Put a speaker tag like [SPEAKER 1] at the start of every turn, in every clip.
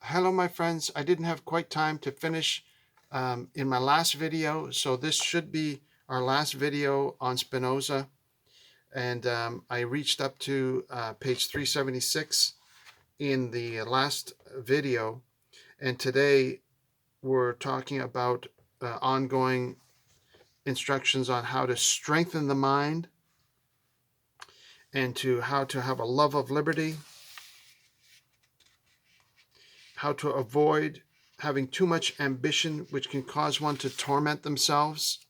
[SPEAKER 1] Hello, my friends. I didn't have quite time to finish in my last video, so this should be our last video on Spinoza. And I reached up to page 376 in the last video, and today we're talking about ongoing instructions on how to strengthen the mind and to how to have a love of liberty, how to avoid having too much ambition, which can cause one to torment themselves.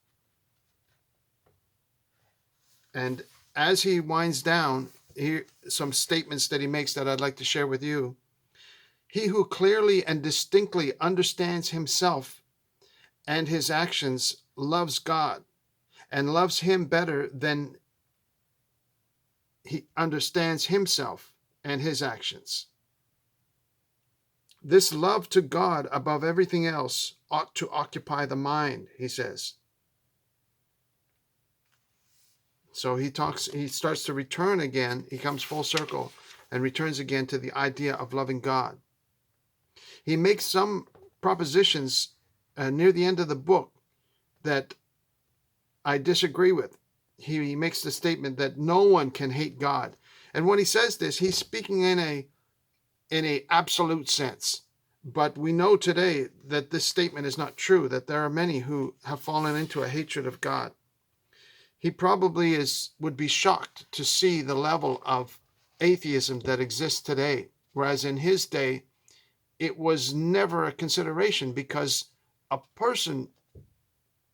[SPEAKER 1] And as he winds down, here some statements that he makes that I'd like to share with you. He who clearly and distinctly understands himself and his actions loves God and loves him better than he understands himself and his actions. This love to God above everything else ought to occupy the mind, he says. So he starts to return again. He comes full circle and returns again to the idea of loving God. He makes some propositions near the end of the book that I disagree with. He makes the statement that no one can hate God. And when he says this, he's speaking in a absolute sense. But we know today that this statement is not true, that there are many who have fallen into a hatred of God. He probably would be shocked to see the level of atheism that exists today, whereas in his day, it was never a consideration, because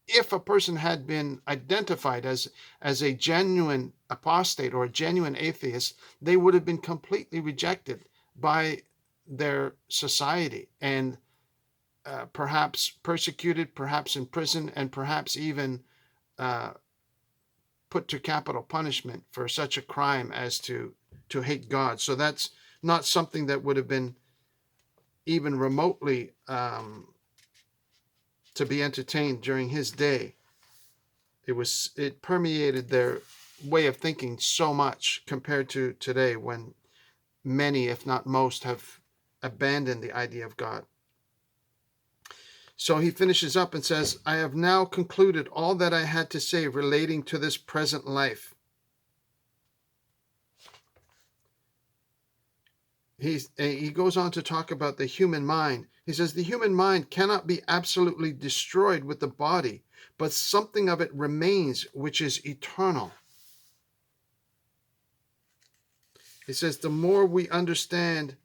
[SPEAKER 1] if a person had been identified as a genuine apostate or a genuine atheist, they would have been completely rejected by their society and perhaps persecuted, perhaps imprisoned, and perhaps even put to capital punishment for such a crime as to hate God. So that's not something that would have been even remotely to be entertained during his day. It permeated their way of thinking so much compared to today, when many, if not most, have abandoned the idea of God. So he finishes up and says, I have now concluded all that I had to say relating to this present life. He goes on to talk about the human mind. He says, the human mind cannot be absolutely destroyed with the body, but something of it remains, which is eternal. He says, the more we understand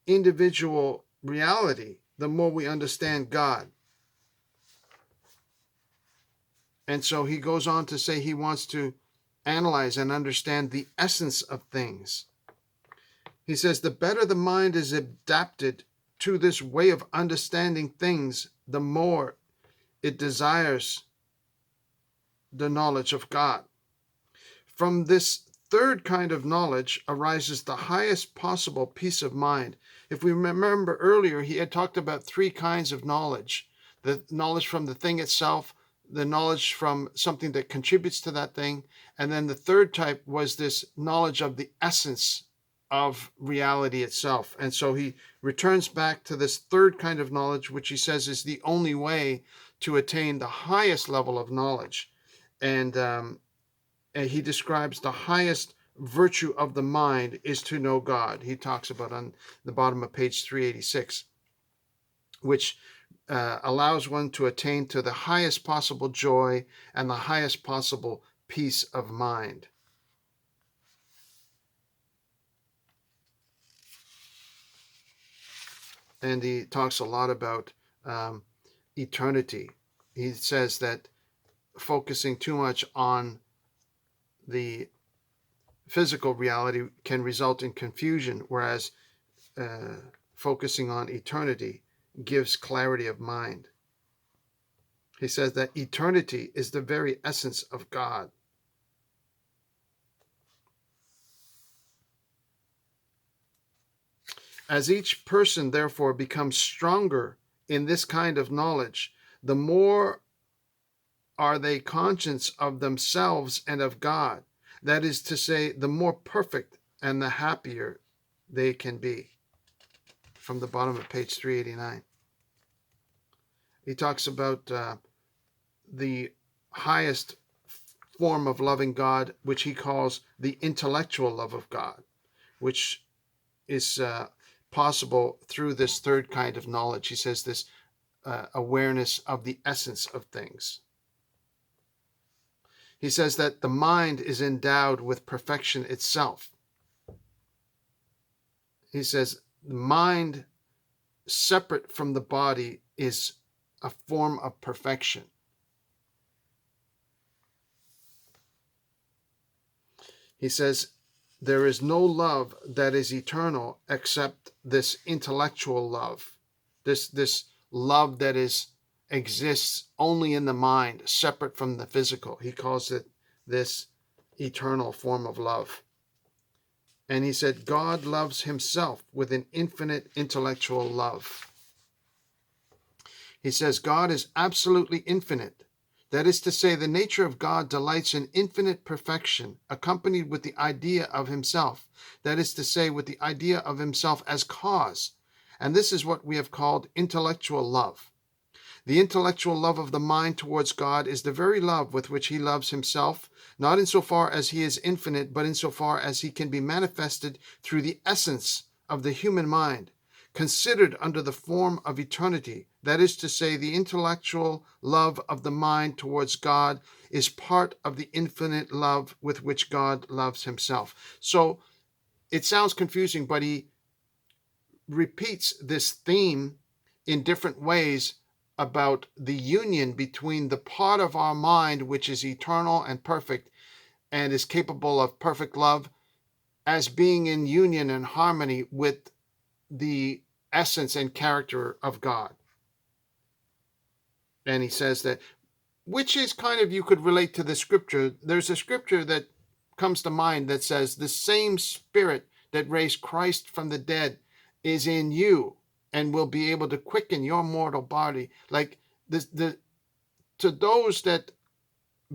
[SPEAKER 1] individual reality, the more we understand God. And so he goes on to say he wants to analyze and understand the essence of things. He says, the better the mind is adapted to this way of understanding things, the more it desires the knowledge of God. From this third kind of knowledge arises the highest possible peace of mind. If we remember earlier, he had talked about three kinds of knowledge: the knowledge from the thing itself, the knowledge from something that contributes to that thing, and then the third type was this knowledge of the essence of reality itself. And so he returns back to this third kind of knowledge, which he says is the only way to attain the highest level of knowledge. And he describes the highest virtue of the mind is to know God. He talks about on the bottom of page 386, which allows one to attain to the highest possible joy and the highest possible peace of mind. And he talks a lot about eternity. He says that focusing too much on the physical reality can result in confusion, whereas focusing on eternity gives clarity of mind. He says that eternity is the very essence of God. As each person, therefore, becomes stronger in this kind of knowledge, the more are they conscious of themselves and of God. That is to say, the more perfect and the happier they can be. from the bottom of page 389. He talks about the highest form of loving God, which he calls the intellectual love of God, which is possible through this third kind of knowledge. He says this awareness of the essence of things. He says that the mind is endowed with perfection itself. He says the mind separate from the body is a form of perfection. He says there is no love that is eternal except this intellectual love, this love that exists only in the mind, separate from the physical. He calls it this eternal form of love. And he said God loves himself with an infinite intellectual love. He says God is absolutely infinite. That is to say, the nature of God delights in infinite perfection, accompanied with the idea of himself. That is to say, with the idea of himself as cause. And this is what we have called intellectual love. The intellectual love of the mind towards God is the very love with which he loves himself, not insofar as he is infinite, but insofar as he can be manifested through the essence of the human mind, considered under the form of eternity. That is to say, the intellectual love of the mind towards God is part of the infinite love with which God loves himself. So it sounds confusing, but he repeats this theme in different ways about the union between the part of our mind which is eternal and perfect and is capable of perfect love as being in union and harmony with the essence and character of God. And he says that, which is kind of, you could relate to the scripture. There's a scripture that comes to mind that says the same spirit that raised Christ from the dead is in you and will be able to quicken your mortal body. Like to those that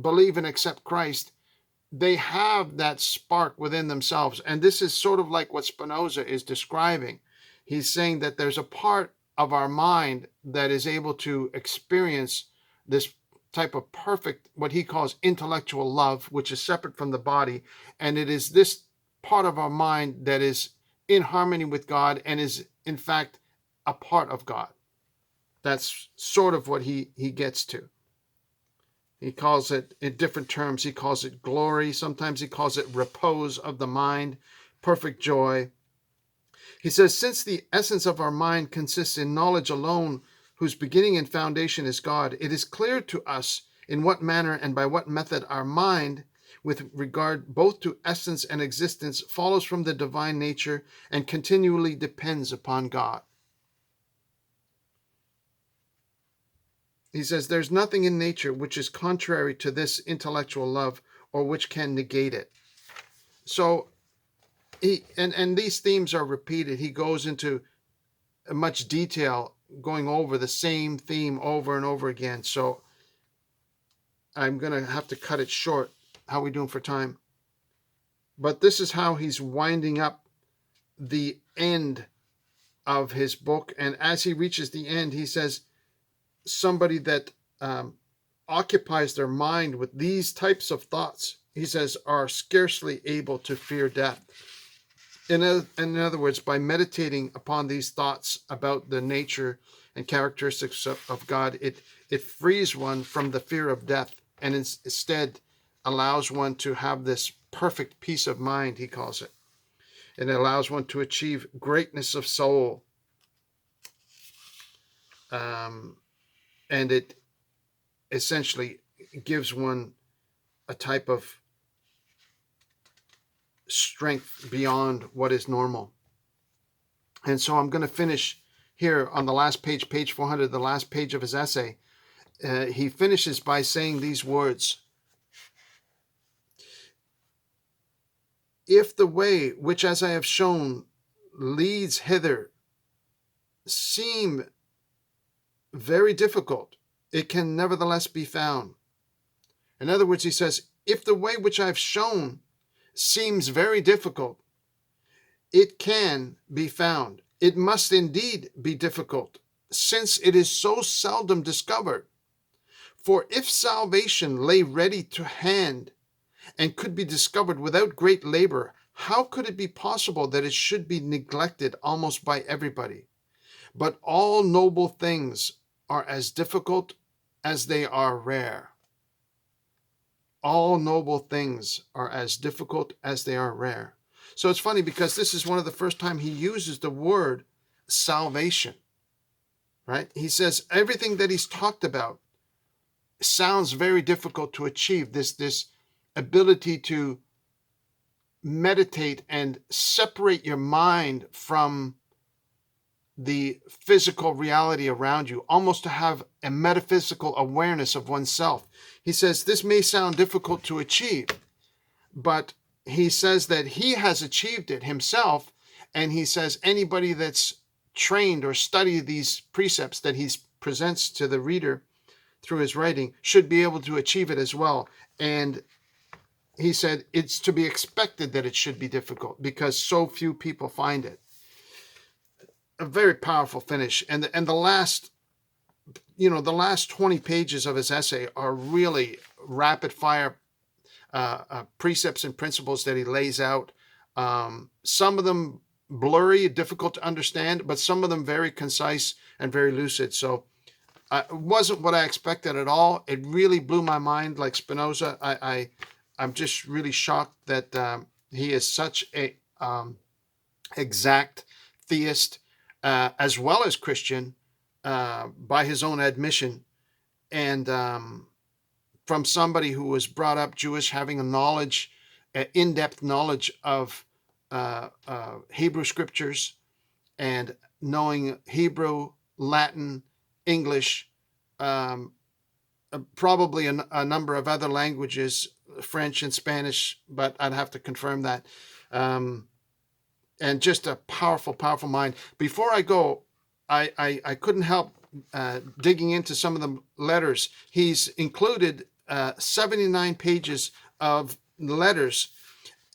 [SPEAKER 1] believe and accept Christ, they have that spark within themselves. And this is sort of like what Spinoza is describing. He's saying that there's a part of our mind that is able to experience this type of perfect, what he calls intellectual love, which is separate from the body. And it is this part of our mind that is in harmony with God and is, in fact, a part of God. That's sort of what he gets to. He calls it in different terms. He calls it glory. Sometimes he calls it repose of the mind, perfect joy. He says, since the essence of our mind consists in knowledge alone, whose beginning and foundation is God, it is clear to us in what manner and by what method our mind, with regard both to essence and existence, follows from the divine nature and continually depends upon God. He says, there's nothing in nature which is contrary to this intellectual love or which can negate it. So, and these themes are repeated. He goes into much detail going over the same theme over and over again. So I'm going to have to cut it short. How are we doing for time? But this is how he's winding up the end of his book. And as he reaches the end, he says, somebody that occupies their mind with these types of thoughts, he says, are scarcely able to fear death. In other words, by meditating upon these thoughts about the nature and characteristics of God, it frees one from the fear of death and instead allows one to have this perfect peace of mind, he calls it. And it allows one to achieve greatness of soul. And it essentially gives one a type of strength beyond what is normal. And so I'm going to finish here on the last page, page 400, the last page of his essay. He finishes by saying these words: if the way which, as I have shown, leads hither seem very difficult, it can nevertheless be found. In other words, he says, if the way which I've shown seems very difficult, it can be found. It must indeed be difficult, since it is so seldom discovered. For if salvation lay ready to hand and could be discovered without great labor, how could it be possible that it should be neglected almost by everybody? But all noble things are as difficult as they are rare. All noble things are as difficult as they are rare. So it's funny because this is one of the first time he uses the word salvation, right? He says everything that he's talked about sounds very difficult to achieve. This ability to meditate and separate your mind from the physical reality around you, almost to have a metaphysical awareness of oneself. He says this may sound difficult to achieve, but he says that he has achieved it himself, and he says anybody that's trained or studied these precepts that he presents to the reader through his writing should be able to achieve it as well. And he said it's to be expected that it should be difficult because so few people find it. A very powerful finish. And the last, the last 20 pages of his essay are really rapid fire precepts and principles that he lays out. Some of them blurry, difficult to understand, but some of them very concise and very lucid. So it wasn't what I expected at all. It really blew my mind, like Spinoza. I'm just really shocked that he is such a exact theist, as well as Christian, by his own admission, and from somebody who was brought up Jewish, having a knowledge, in-depth knowledge of Hebrew scriptures, and knowing Hebrew, Latin, English, probably a number of other languages, French and Spanish, but I'd have to confirm that. And just a powerful, powerful mind. Before I go, I couldn't help digging into some of the letters. He's included 79 pages of letters,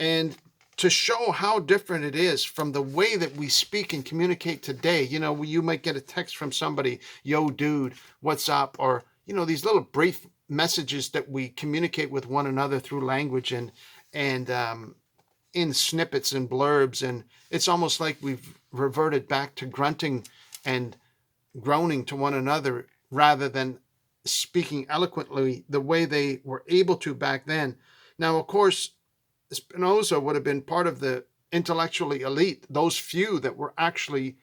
[SPEAKER 1] and to show how different it is from the way that we speak and communicate today. You might get a text from somebody, yo, dude, what's up? Or, these little brief messages that we communicate with one another through language and in snippets and blurbs. And it's almost like we've reverted back to grunting and groaning to one another rather than speaking eloquently the way they were able to back then. Now, of course, Spinoza would have been part of the intellectually elite, those few that were actually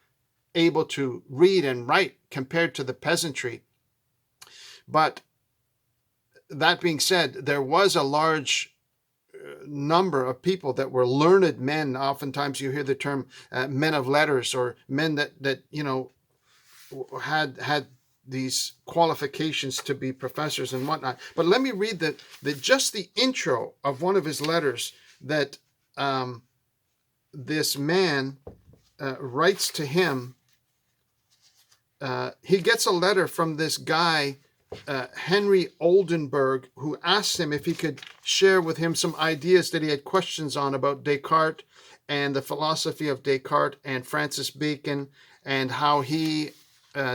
[SPEAKER 1] able to read and write compared to the peasantry. But that being said, there was a large number of people that were learned men. Oftentimes you hear the term men of letters, or men that had these qualifications to be professors and whatnot. But let me read just the intro of one of his letters that this man writes to him. He gets a letter from this guy, Henry Oldenburg, who asked him if he could share with him some ideas that he had questions on about Descartes and the philosophy of Descartes and Francis Bacon, and how he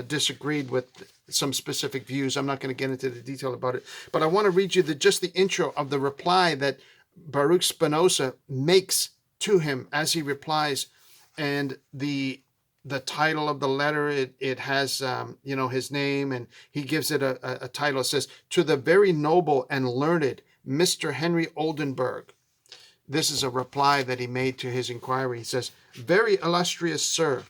[SPEAKER 1] disagreed with some specific views. I'm not going to get into the detail about it, but I want to read you just the intro of the reply that Baruch Spinoza makes to him as he replies. And the title of the letter, it has his name, and he gives it a title. It says, "To the very noble and learned Mr. Henry Oldenburg." This is a reply that he made to his inquiry. He says, "Very illustrious sir,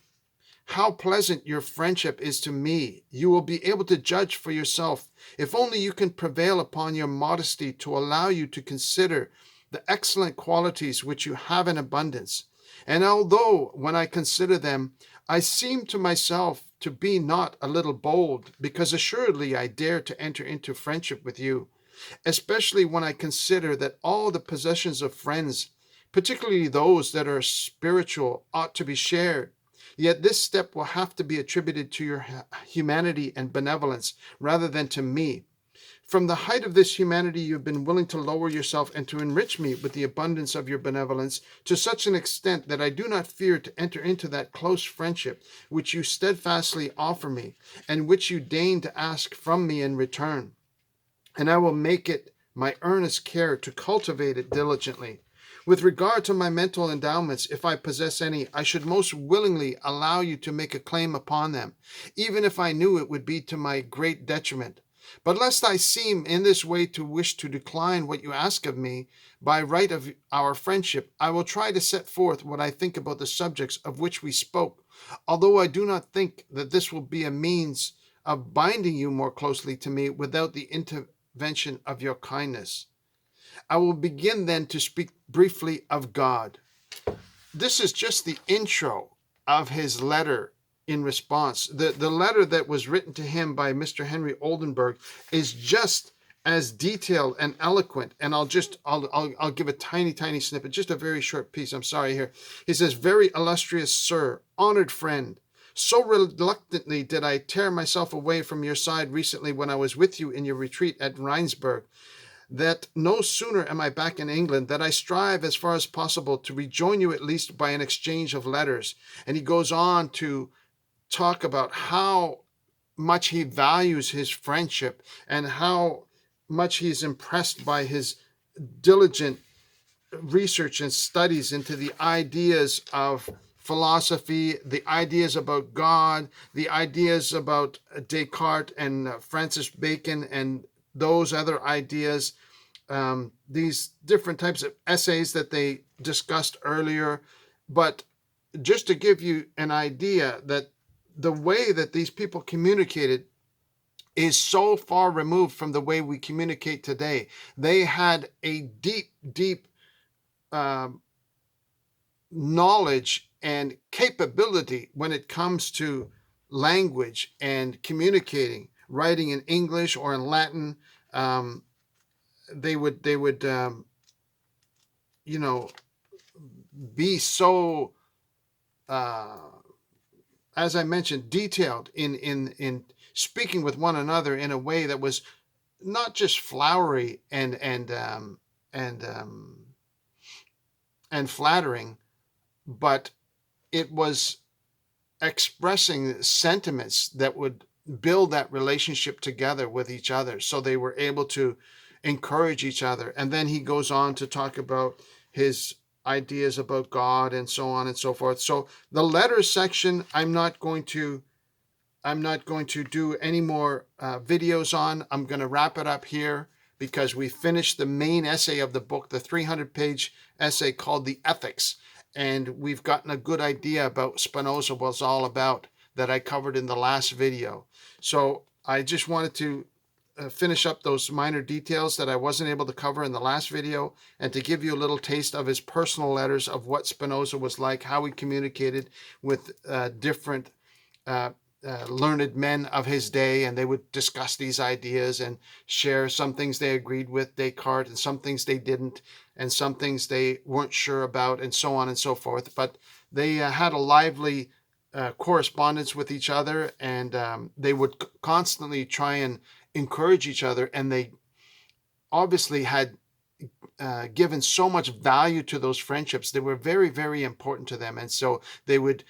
[SPEAKER 1] how pleasant your friendship is to me. You will be able to judge for yourself, if only you can prevail upon your modesty to allow you to consider the excellent qualities which you have in abundance. And although, when I consider them, I seem to myself to be not a little bold, because assuredly I dare to enter into friendship with you, especially when I consider that all the possessions of friends, particularly those that are spiritual, ought to be shared. Yet this step will have to be attributed to your humanity and benevolence rather than to me. From the height of this humanity, you have been willing to lower yourself and to enrich me with the abundance of your benevolence to such an extent that I do not fear to enter into that close friendship which you steadfastly offer me and which you deign to ask from me in return. And I will make it my earnest care to cultivate it diligently. With regard to my mental endowments, if I possess any, I should most willingly allow you to make a claim upon them, even if I knew it would be to my great detriment. But lest I seem in this way to wish to decline what you ask of me by right of our friendship, I will try to set forth what I think about the subjects of which we spoke, although I do not think that this will be a means of binding you more closely to me without the intervention of your kindness. I will begin then to speak briefly of God. This is just the intro of his letter in response. The letter that was written to him by Mr. Henry Oldenburg is just as detailed and eloquent. And I'll give a tiny snippet, just a very short piece. I'm sorry here. He says, "Very illustrious sir, honored friend, so reluctantly did I tear myself away from your side recently when I was with you in your retreat at Rheinsberg, that no sooner am I back in England that I strive as far as possible to rejoin you at least by an exchange of letters." And he goes on to talk about how much he values his friendship and how much he's impressed by his diligent research and studies into the ideas of philosophy, the ideas about God, the ideas about Descartes and Francis Bacon and those other ideas, these different types of essays that they discussed earlier. But just to give you an idea that the way that these people communicated is so far removed from the way we communicate today. They had a deep knowledge and capability when it comes to language and communicating, writing in English or in Latin. They would be so, as I mentioned, detailed in speaking with one another in a way that was not just flowery and flattering, but it was expressing sentiments that would build that relationship together with each other, so they were able to encourage each other. And then he goes on to talk about his ideas about God and so on and so forth. So the letters section, I'm not going to do any more videos on. I'm going to wrap it up here because we finished the main essay of the book, the 300-page essay called The Ethics. And we've gotten a good idea about Spinoza, what it's all about, that I covered in the last video. So I just wanted to finish up those minor details that I wasn't able to cover in the last video, and to give you a little taste of his personal letters, of what Spinoza was like, how he communicated with different learned men of his day, and they would discuss these ideas and share some things they agreed with Descartes and some things they didn't, and some things they weren't sure about, and so on and so forth. But they had a lively correspondence with each other, and they would constantly try and encourage each other, and they obviously had given so much value to those friendships. They were very, very important to them, and so they would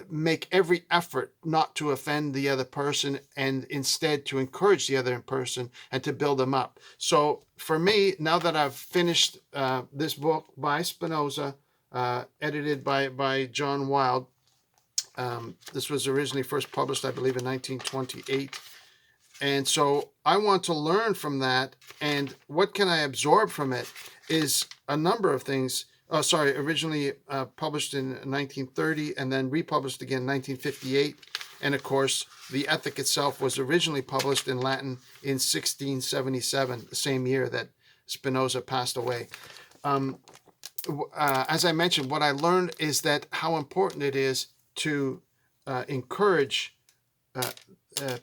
[SPEAKER 1] make every effort not to offend the other person, and instead to encourage the other person and to build them up. So for me, now that I've finished this book by Spinoza, edited by John Wilde, this was originally first published, I believe, in 1928. And so I want to learn from that, and what can I absorb from it is a number of things. Originally published in 1930 and then republished again in 1958. And of course, the Ethic itself was originally published in Latin in 1677, the same year that Spinoza passed away. As I mentioned, what I learned is that how important it is to encourage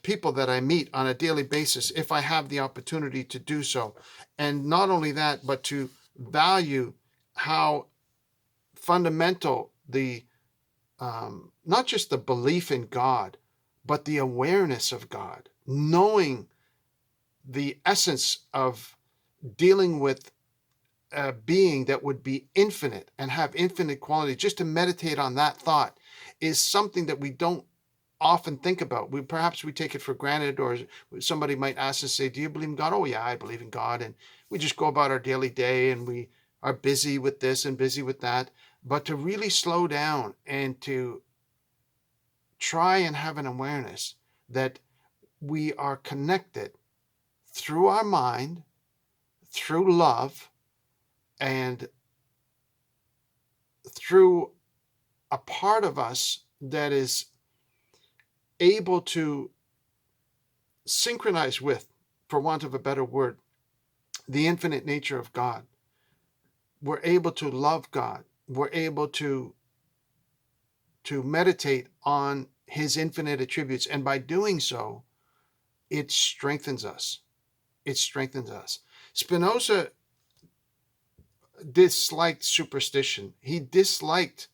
[SPEAKER 1] people that I meet on a daily basis, if I have the opportunity to do so. And not only that, but to value how fundamental the not just the belief in God, but the awareness of God, knowing the essence of dealing with a being that would be infinite and have infinite quality, just to meditate on that thought is something that we don't often think about. Perhaps we take it for granted, or somebody might ask us, say, do you believe in God? Oh yeah, I believe in God. And we just go about our daily day and we are busy with this and busy with that. But to really slow down and to try and have an awareness that we are connected through our mind, through love, and through a part of us that is able to synchronize with, for want of a better word, the infinite nature of God. We're able to love God. We're able to meditate on his infinite attributes. And by doing so, it strengthens us. It strengthens us. Spinoza disliked superstition. He disliked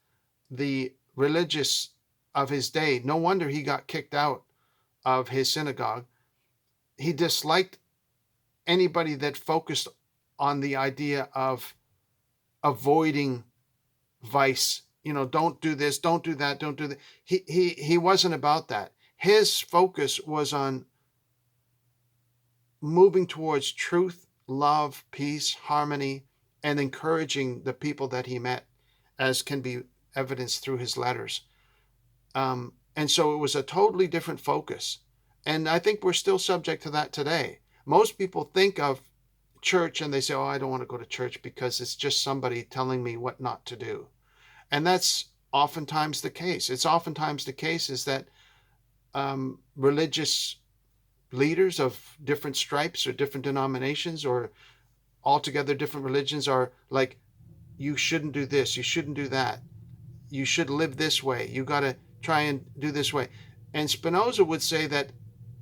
[SPEAKER 1] the religious of his day. No wonder he got kicked out of his synagogue. He disliked anybody that focused on the idea of avoiding vice. Don't do this, don't do that, don't do that. He wasn't about that. His focus was on moving towards truth, love, peace, harmony, and encouraging the people that he met, as can be evidenced through his letters. And so it was a totally different focus. And I think we're still subject to that today. Most people think of church and they say, oh, I don't want to go to church because it's just somebody telling me what not to do. And that's oftentimes the case. It's oftentimes the case is that religious leaders of different stripes or different denominations or altogether different religions are like, you shouldn't do this, you shouldn't do that, you should live this way, you got to try and do this way. And Spinoza would say that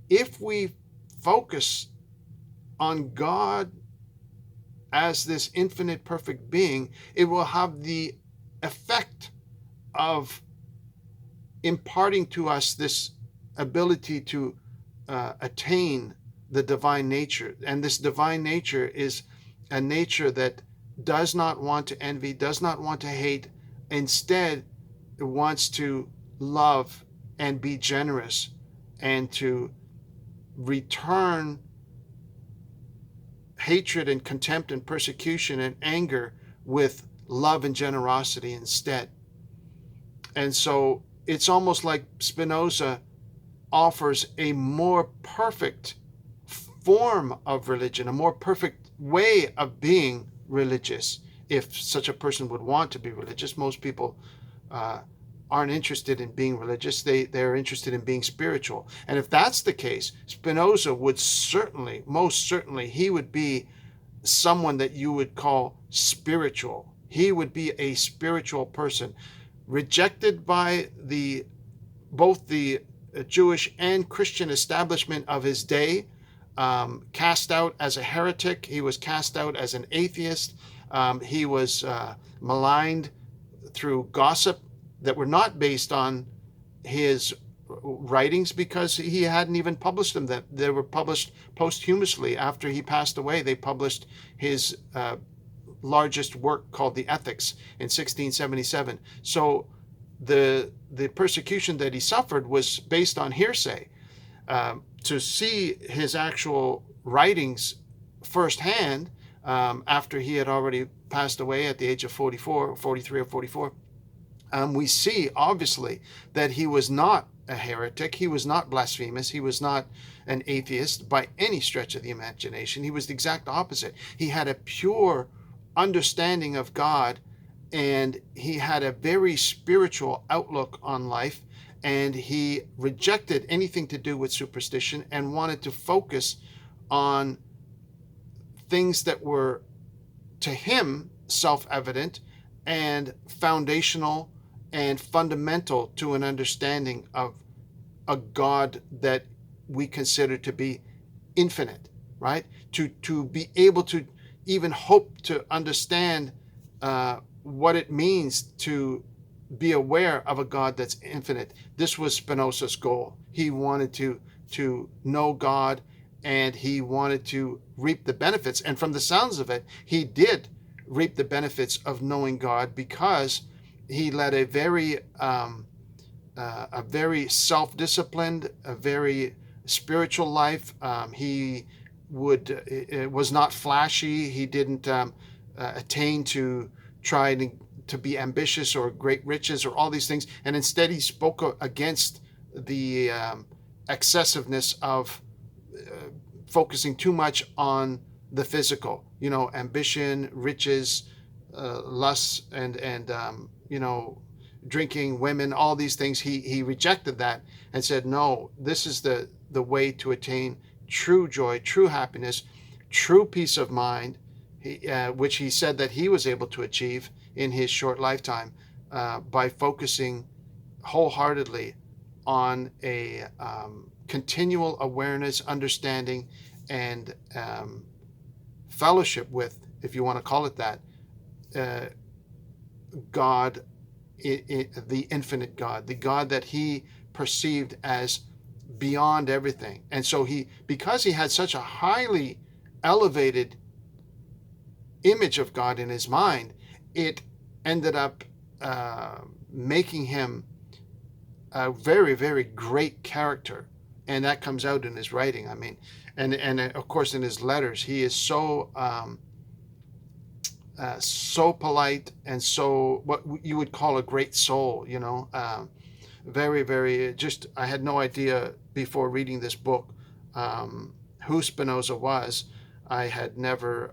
[SPEAKER 1] if we focus on God as this infinite perfect being, it will have the effect of imparting to us this ability to attain the divine nature. And this divine nature is a nature that does not want to envy, does not want to hate. Instead, it wants to love and be generous and to return hatred and contempt and persecution and anger with love and generosity instead. And so it's almost like Spinoza offers a more perfect form of religion, a more perfect way of being religious, if such a person would want to be religious. Most people aren't interested in being religious. They're interested in being spiritual. And if that's the case, Spinoza would certainly, most certainly, he would be someone that you would call spiritual. He would be a spiritual person, rejected by both the Jewish and Christian establishment of his day, cast out as a heretic. He was cast out as an atheist. He was maligned through gossip that were not based on his writings, because he hadn't even published them. That they were published posthumously after he passed away. They published his largest work called the Ethics in 1677. So the persecution that he suffered was based on hearsay. To see his actual writings firsthand, after he had already passed away at the age of 44, 43 or 44, we see obviously that he was not a heretic, he was not blasphemous, he was not an atheist by any stretch of the imagination. He was the exact opposite. He had a pure understanding of God, and he had a very spiritual outlook on life, and he rejected anything to do with superstition and wanted to focus on things that were to him self-evident and foundational and fundamental to an understanding of a God that we consider to be infinite, right? To be able to even hope to understand what it means to be aware of a God that's infinite. This was Spinoza's goal. He wanted to know God and he wanted to reap the benefits. And from the sounds of it, he did reap the benefits of knowing God, because he led a very self-disciplined, a very spiritual life. He was not flashy. He didn't attain to try to be ambitious or great riches or all these things. And instead, he spoke against the excessiveness of focusing too much on the physical, ambition, riches, lusts, and drinking, women, all these things. He rejected that and said, no, this is the way to attain true joy, true happiness, true peace of mind, which he said that he was able to achieve in his short lifetime by focusing wholeheartedly on a continual awareness, understanding, and fellowship with, if you want to call it that, God, the infinite God, the God that he perceived as beyond everything. And so because he had such a highly elevated image of God in his mind, it ended up making him a very, very great character. And that comes out in his writing. I mean, and of course in his letters, he is so polite, and so what you would call a great soul, very, very, just, I had no idea before reading this book who Spinoza was. I had never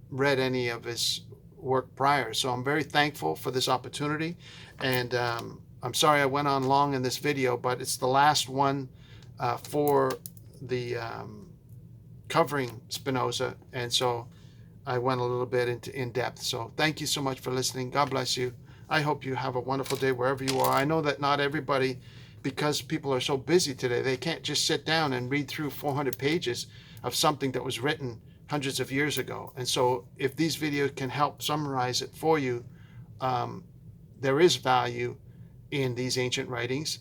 [SPEAKER 1] read any of his work prior. So I'm very thankful for this opportunity. And I'm sorry I went on long in this video, but it's the last one for the covering Spinoza. And so I went a little bit in depth. So thank you so much for listening. God bless you. I hope you have a wonderful day wherever you are. I know that not everybody, because people are so busy today, they can't just sit down and read through 400 pages of something that was written hundreds of years ago. And so if these videos can help summarize it for you, there is value in these ancient writings,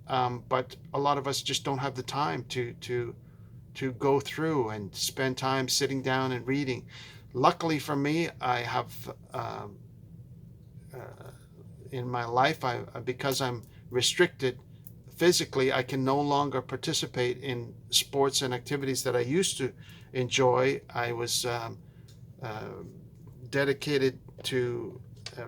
[SPEAKER 1] but a lot of us just don't have the time to go through and spend time sitting down and reading. Luckily for me, I have in my life, because I'm restricted physically, I can no longer participate in sports and activities that I used to enjoy. I was dedicated to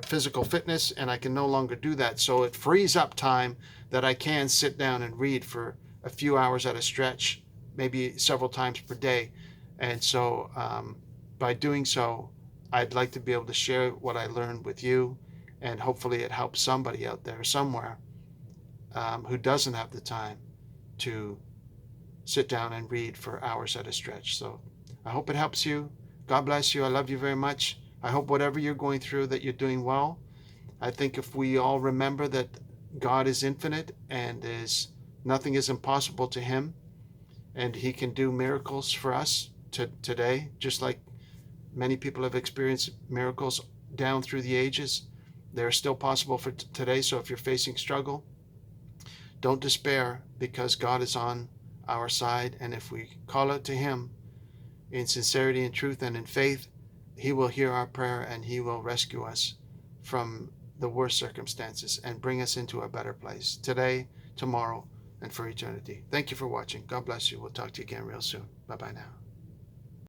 [SPEAKER 1] physical fitness, and I can no longer do that. So it frees up time that I can sit down and read for a few hours at a stretch, maybe several times per day. And so by doing so, I'd like to be able to share what I learned with you, and hopefully it helps somebody out there somewhere who doesn't have the time to sit down and read for hours at a stretch. So I hope it helps you. God bless you. I love you very much. I hope whatever you're going through, that you're doing well. I think if we all remember that God is infinite and nothing is impossible to him, and he can do miracles for us today, just like many people have experienced miracles down through the ages. They're still possible for today. So if you're facing struggle, don't despair, because God is on our side. And if we call out to him in sincerity and truth and in faith, he will hear our prayer, and he will rescue us from the worst circumstances and bring us into a better place today, tomorrow, and for eternity. Thank you for watching. God bless you. We'll talk to you again real soon. Bye-bye now.